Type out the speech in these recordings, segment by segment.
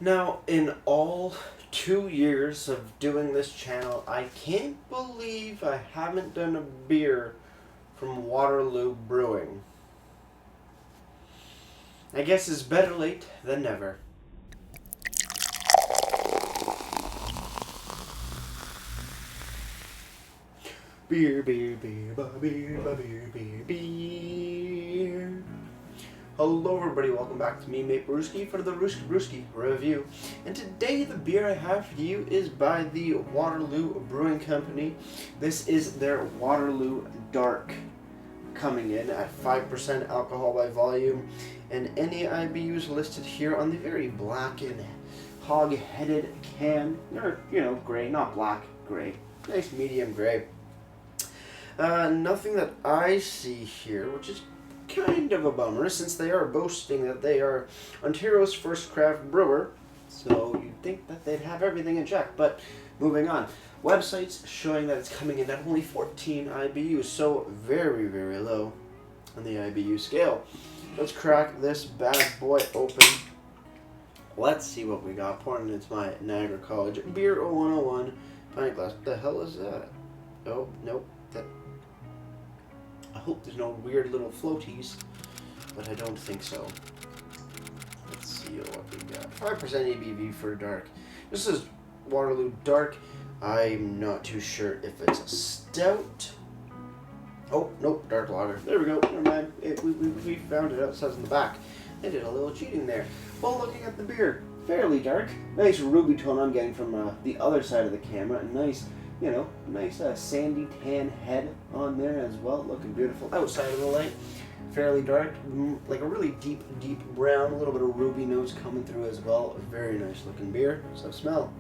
Now, in all 2 years of doing this channel, I can't believe I haven't done a beer from Waterloo Brewing. I guess it's better late than never. Beer, beer, beer, beer, beer, beer, beer. Hello everybody, welcome back to me, Mate Brewski, for the Brewski review. And today the beer I have for you is by the Waterloo Brewing Company. This is their Waterloo Dark, coming in at 5% alcohol by volume. And any IBUs listed here on the very black and hog-headed can. Or, gray, not black, gray. Nice medium gray. Nothing that I see here, which is kind of a bummer, since they are boasting that they are Ontario's first craft brewer, so you'd think that they'd have everything in check. But moving on, websites showing that it's coming in at only 14 IBUs, so very, very low on the IBU scale. Let's crack this bad boy open. Let's see what we got. Pouring into my Niagara College Beer 0101 pint glass. What the hell is that? Oh, nope. I hope there's no weird little floaties, but I don't think so. Let's see what we got. 5% ABV for dark. This is Waterloo Dark. I'm not too sure if it's a stout. Oh, nope, dark lager. There we go. Never mind. We found it out. It says in the back. I did a little cheating there. Well, looking at the beer, fairly dark. Nice ruby tone I'm getting from the other side of the camera. Nice. Nice sandy tan head on there as well, looking beautiful outside of the light. Fairly dark, like a really deep brown, a little bit of ruby notes coming through as well. A very nice looking beer. So smell.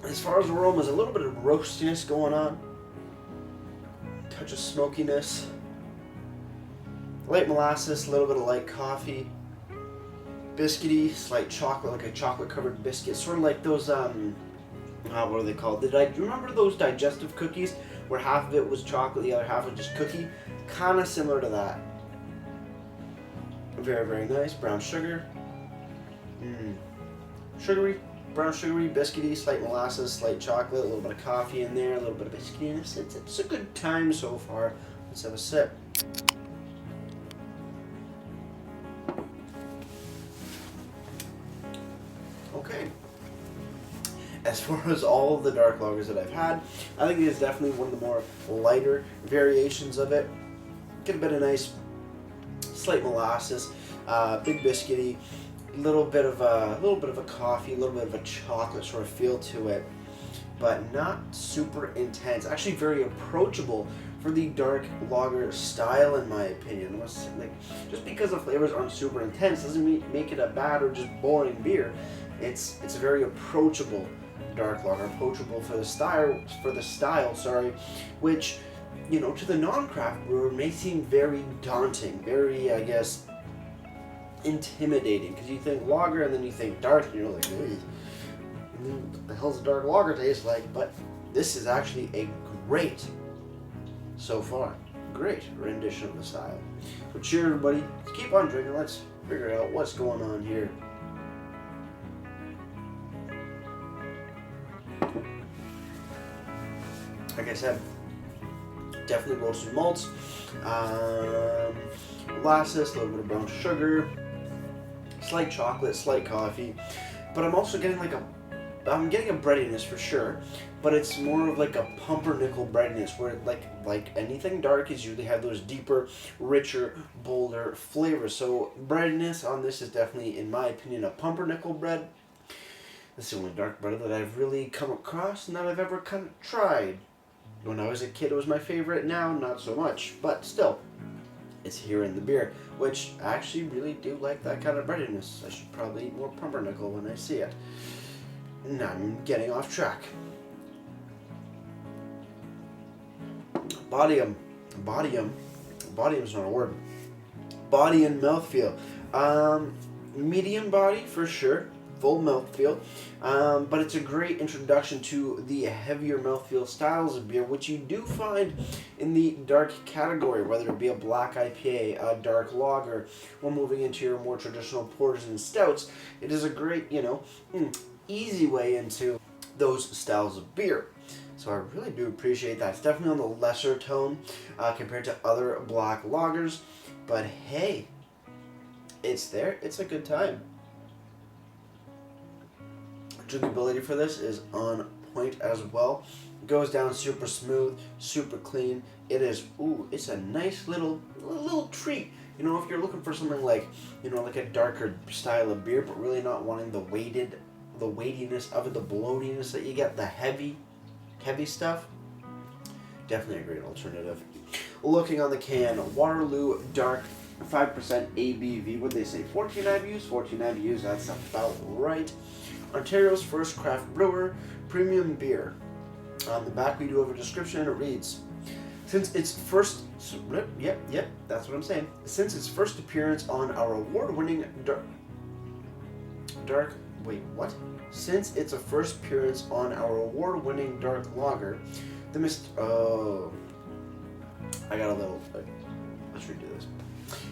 As far as aromas, a little bit of roastiness going on. Touch of smokiness. Light molasses, a little bit of light coffee. Biscuity, slight chocolate, like a chocolate covered biscuit, sort of like those what are they called? Do you remember those digestive cookies where half of it was chocolate, the other half was just cookie? Kind of similar to that. Very, very nice. Brown sugar. Sugary, brown sugary, biscuity, slight molasses, slight chocolate, a little bit of coffee in there, a little bit of biscuitiness. It's a good time so far. Let's have a sip. Okay. As far as all of the dark lagers that I've had, I think it is definitely one of the more lighter variations of it. Get a bit of nice, slight molasses, big biscuity, little bit of a coffee, a little bit of a chocolate sort of feel to it, but not super intense. Actually, very approachable for the dark lager style, in my opinion. Just because the flavors aren't super intense doesn't make it a bad or just boring beer. It's a very approachable dark lager, approachable for the style, which, to the non-craft brewer may seem very daunting, very, I guess, intimidating, because you think lager and then you think dark and you're like, what the hell's a dark lager taste like? But this is actually a great, so far, great rendition of the style. So cheers, everybody. Let's keep on drinking. Let's figure out what's going on here. Like I said, definitely roasted malts, molasses, a little bit of brown sugar, slight chocolate, slight coffee, but I'm also getting I'm getting a breadiness for sure, but it's more of like a pumpernickel breadiness, where like anything dark is usually have those deeper, richer, bolder flavors. So breadiness on this is definitely, in my opinion, a pumpernickel bread. That's the only dark bread that I've really come across and that I've ever kind of tried. When I was a kid, it was my favorite. Now, not so much, but still, it's here in the beer, which I actually really do like that kind of breadiness. I should probably eat more pumpernickel when I see it. And I'm getting off track. Bodium's not a word. Body and mouthfeel. Medium body for sure. full mouthfeel, but it's a great introduction to the heavier mouthfeel styles of beer, which you do find in the dark category, whether it be a black IPA, a dark lager, or moving into your more traditional porters and stouts. It is a great, easy way into those styles of beer. So I really do appreciate that. It's definitely on the lesser tone compared to other black lagers, but hey, it's there. It's a good time. Drinkability for this is on point as well. It goes down super smooth, super clean. It is, it's a nice little treat. You know, if you're looking for something like, like a darker style of beer, but really not wanting the weightiness of it, the bloatiness that you get, the heavy stuff, definitely a great alternative. Looking on the can, Waterloo Dark, 5% ABV. What did they say? 14 IBUs? 14 IBUs, that's about right. Ontario's first craft brewer, premium beer. On the back we do have a description and it reads, since its first appearance on our award-winning Since its first appearance on our award-winning dark lager, let's redo this.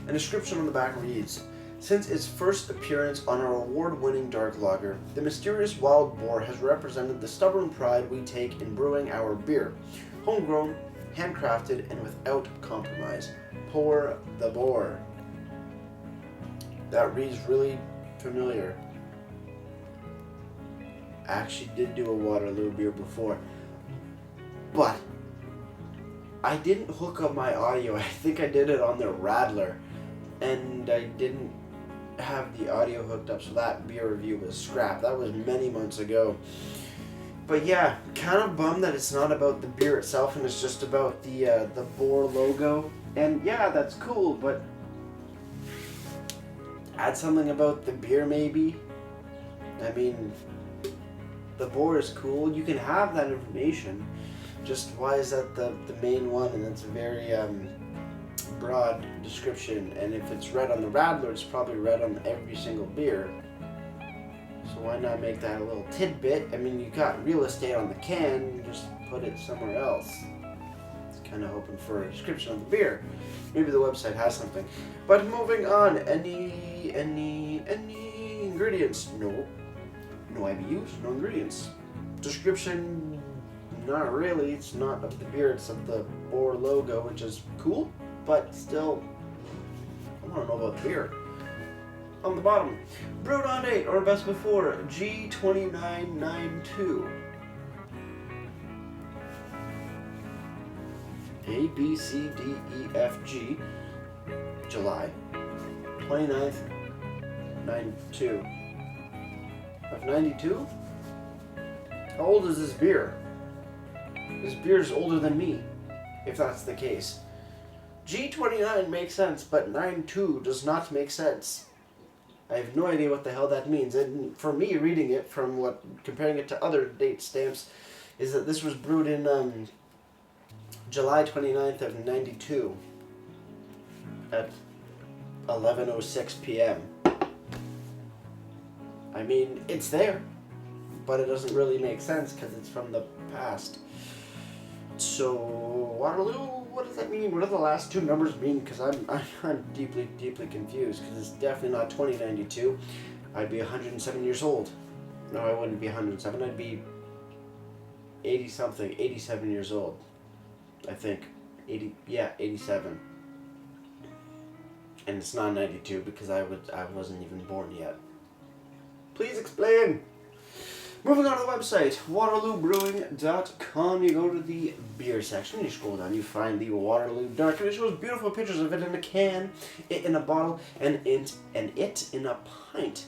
A description on the back reads, since its first appearance on our award-winning dark lager, the mysterious wild boar has represented the stubborn pride we take in brewing our beer. Homegrown, handcrafted, and without compromise. Pour the boar. That reads really familiar. I actually did do a Waterloo beer before, but I didn't hook up my audio. I think I did it on the Radler, and I didn't have the audio hooked up, so that beer review was scrapped. That was many months ago. But yeah, kind of bummed that it's not about the beer itself and it's just about the boar logo. And yeah, that's cool, but add something about the beer maybe. I mean, the boar is cool. You can have that information. Just why is that the main one? And it's a very broad description. And if it's read on the Radler, it's probably read on every single beer. So why not make that a little tidbit? I mean, you got real estate on the can, you just put it somewhere else. It's kind of hoping for a description of the beer. Maybe the website has something. But moving on, any ingredients? No IBUs, no ingredients. Description, not really. It's not of the beer, it's of the boar logo, which is cool, but still, I want to know about the beer. On the bottom, brewed on date or best before, G2992. A, B, C, D, E, F, G, July 29th, 92. Of 92? How old is this beer? This beer is older than me, if that's the case. G29 makes sense, but 92 does not make sense. I have no idea what the hell that means. And for me, reading it from comparing it to other date stamps, is that this was brewed in July 29th of 92 at 11:06 p.m. I mean, it's there, but it doesn't really make sense because it's from the past. So, Waterloo, what does that mean? What do the last two numbers mean? Because I'm deeply, deeply confused, because it's definitely not 2092. I'd be 107 years old. No, I wouldn't be 107. I'd be 80-something, 87 years old, I think. 87. And it's not 92 because I wasn't even born yet. Please explain. Moving on to the website, waterloobrewing.com. You go to the beer section, you scroll down, you find the Waterloo Dark, and it shows beautiful pictures of it in a can, it in a bottle, and it in a pint.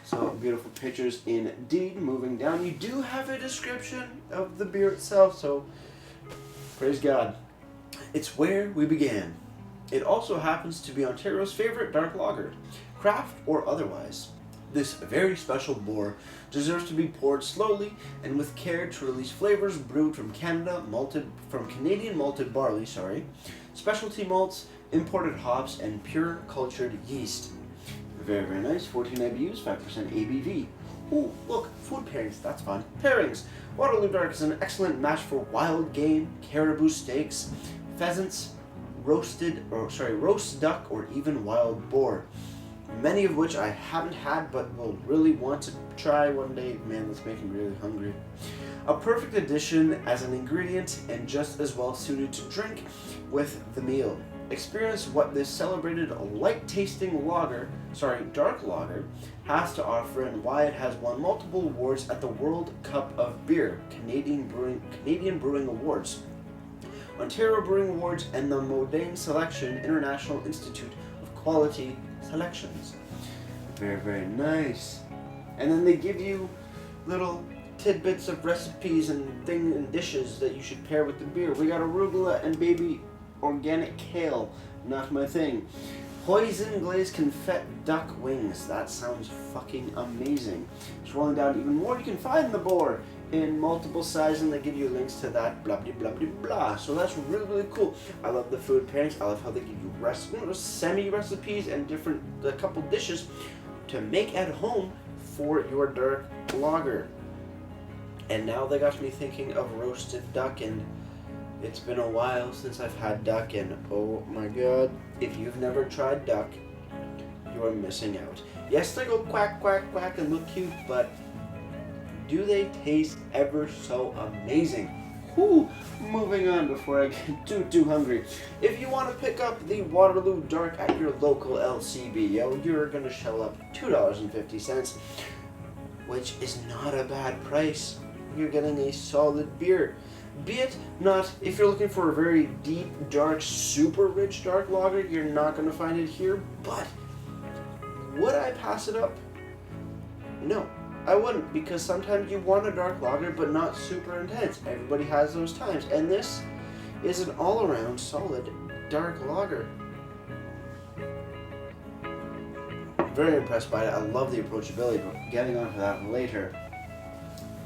So beautiful pictures indeed. Moving down, you do have a description of the beer itself, so praise God. It's where we began. It also happens to be Ontario's favorite dark lager, craft or otherwise. This very special boar deserves to be poured slowly and with care to release flavors brewed from Canadian malted barley, specialty malts, imported hops, and pure cultured yeast. Very, very nice. 14 IBUs, 5% ABV. Ooh, look, food pairings, that's fun. Pairings. Waterloo Dark is an excellent match for wild game, caribou steaks, pheasants, roast duck, or even wild boar. Many of which I haven't had but will really want to try one day. Man, that's making me really hungry. A perfect addition as an ingredient and just as well suited to drink with the meal. Experience what this celebrated light-tasting dark lager, has to offer and why it has won multiple awards at the World Cup of Beer, Canadian Brewing Awards, Ontario Brewing Awards, and the Modane Selection International Institute of Quality Selections. Very, very nice. And then they give you little tidbits of recipes and things and dishes that you should pair with the beer. We got arugula and baby organic kale, not my thing. Poison glazed confit duck wings. That sounds fucking amazing. Scrolling down even more, you can find the boar in multiple sizes, and they give you links to that, blah blah blah blah blah. So that's really, really cool. I love the food pairings. I love how they give you semi-recipes and a couple dishes to make at home for your dark lager. And now they got me thinking of roasted duck, and it's been a while since I've had duck, and oh my god, if you've never tried duck, you are missing out. Yes, they go quack, quack, quack and look cute, but do they taste ever so amazing? Whew, moving on before I get too hungry. If you want to pick up the Waterloo Dark at your local LCBO, you're going to shell up $2.50, which is not a bad price. You're getting a solid beer. Be it not, if you're looking for a very deep, dark, super rich dark lager, you're not going to find it here, but would I pass it up? No, I wouldn't, because sometimes you want a dark lager, but not super intense. Everybody has those times, and this is an all-around solid dark lager. Very impressed by it. I love the approachability, but getting onto that later.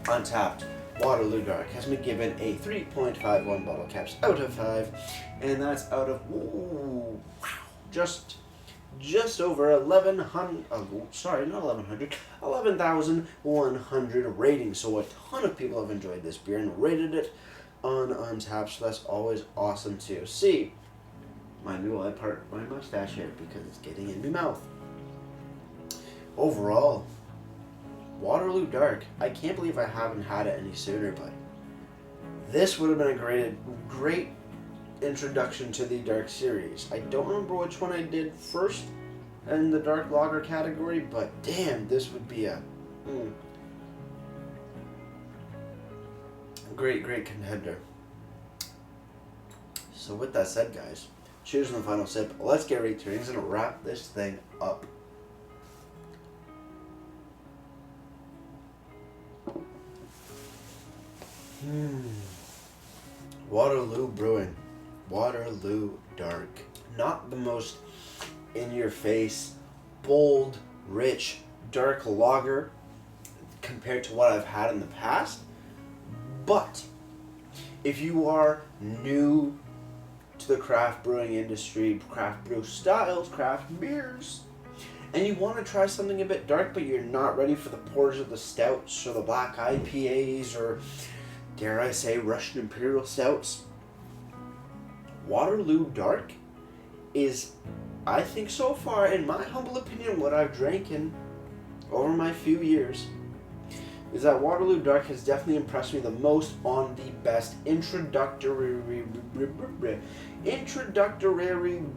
Untapped Waterloo Dark has been given a 3.51 bottle caps out of 5, and that's out of just over 11,100 ratings. So a ton of people have enjoyed this beer and rated it on Untapped, so that's always awesome to see. Mind me while I part my mustache here because it's getting in my mouth. Overall, Waterloo Dark, I can't believe I haven't had it any sooner, but this would have been a great introduction to the Dark series. I don't remember which one I did first in the Dark Lager category, but damn, this would be a great contender. So with that said, guys, cheers on the final sip. Let's get right to it. I'm going to wrap this thing up. Waterloo Brewing, Waterloo Dark. Not the most in-your-face, bold, rich, dark lager compared to what I've had in the past. But if you are new to the craft brewing industry, craft brew styles, craft beers, and you want to try something a bit dark, but you're not ready for the pours of the stouts or the black IPAs or, dare I say, Russian Imperial Stouts, Waterloo Dark is, I think so far, in my humble opinion, what I've drank in over my few years, is that Waterloo Dark has definitely impressed me the most on the best introductory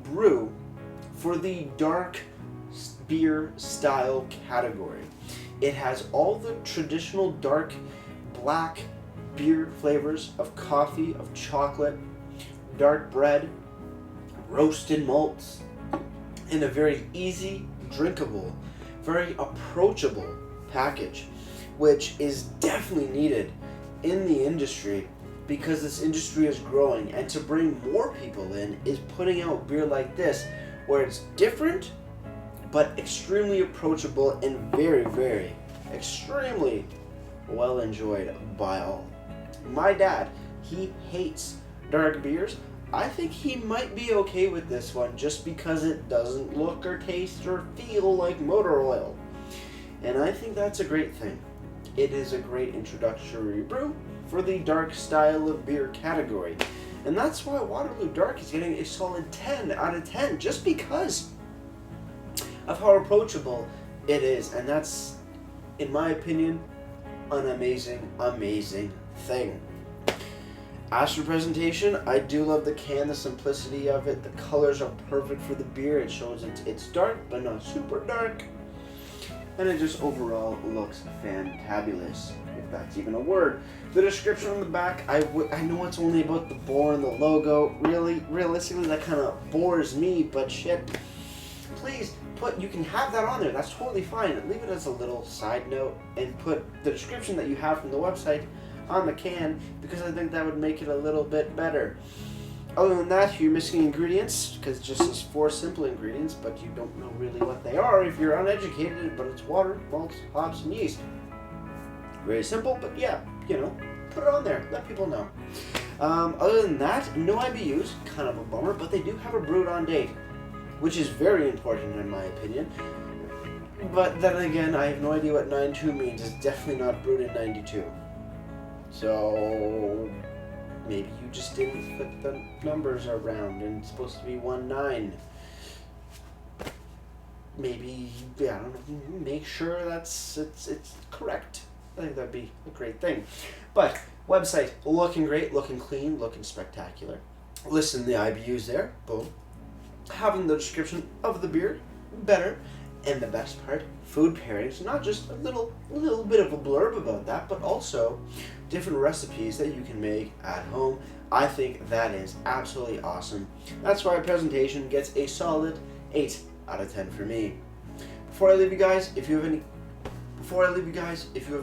brew for the dark beer style category. It has all the traditional dark black beer flavors of coffee, of chocolate, dark bread, roasted malts, in a very easy, drinkable, very approachable package, which is definitely needed in the industry because this industry is growing, and to bring more people in is putting out beer like this where it's different but extremely approachable and very, very, extremely well enjoyed by all. My dad, he hates dark beers. I think he might be okay with this one just because it doesn't look or taste or feel like motor oil. And I think that's a great thing. It is a great introductory brew for the dark style of beer category. And that's why Waterloo Dark is getting a solid 10 out of 10, just because of how approachable it is. And that's, in my opinion, an amazing, amazing thing. As for presentation, I do love the can, the simplicity of it. The colors are perfect for the beer. It shows it's dark, but not super dark. And it just overall looks fantabulous, if that's even a word. The description on the back, I know it's only about the bore and the logo. Realistically, that kind of bores me, but shit. Please, you can have that on there. That's totally fine. Leave it as a little side note and put the description that you have from the website on the can, because I think that would make it a little bit better. Other than that, you're missing ingredients, because it just says 4 simple ingredients, but you don't know really what they are if you're uneducated, but it's water, malt, hops, and yeast. Very simple, but yeah, put it on there. Let people know. Other than that, no IBUs, kind of a bummer, but they do have a brewed on date, which is very important in my opinion. But then again, I have no idea what 92 means. It's definitely not brewed in 92. So maybe you just didn't put the numbers around and it's supposed to be 19. Maybe, I don't know, make sure it's correct. I think that'd be a great thing. But website looking great, looking clean, looking spectacular. Listen, the IBUs there, boom. Having the description of the beer, better. And the best part, food pairings, not just a little bit of a blurb about that, but also different recipes that you can make at home. I think that is absolutely awesome. That's why our presentation gets a solid 8 out of 10 for me. Before I leave you guys, if you have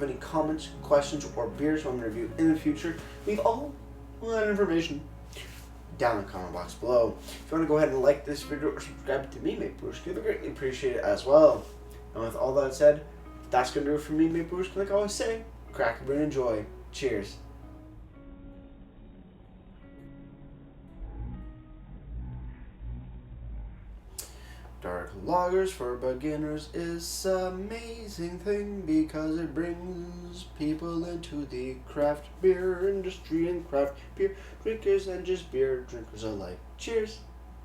any comments, questions, or beers you want me to review in the future, leave all that information down in the comment box below. If you want to go ahead and like this video or subscribe to me, Mate Brewers, I'd greatly appreciate it as well. And with all that said, that's going to do it for me, Mate Brewers. Like I always say, crack the beer and enjoy. Cheers. Dark lagers for beginners is an amazing thing because it brings people into the craft beer industry and craft beer drinkers and just beer drinkers alike. Cheers!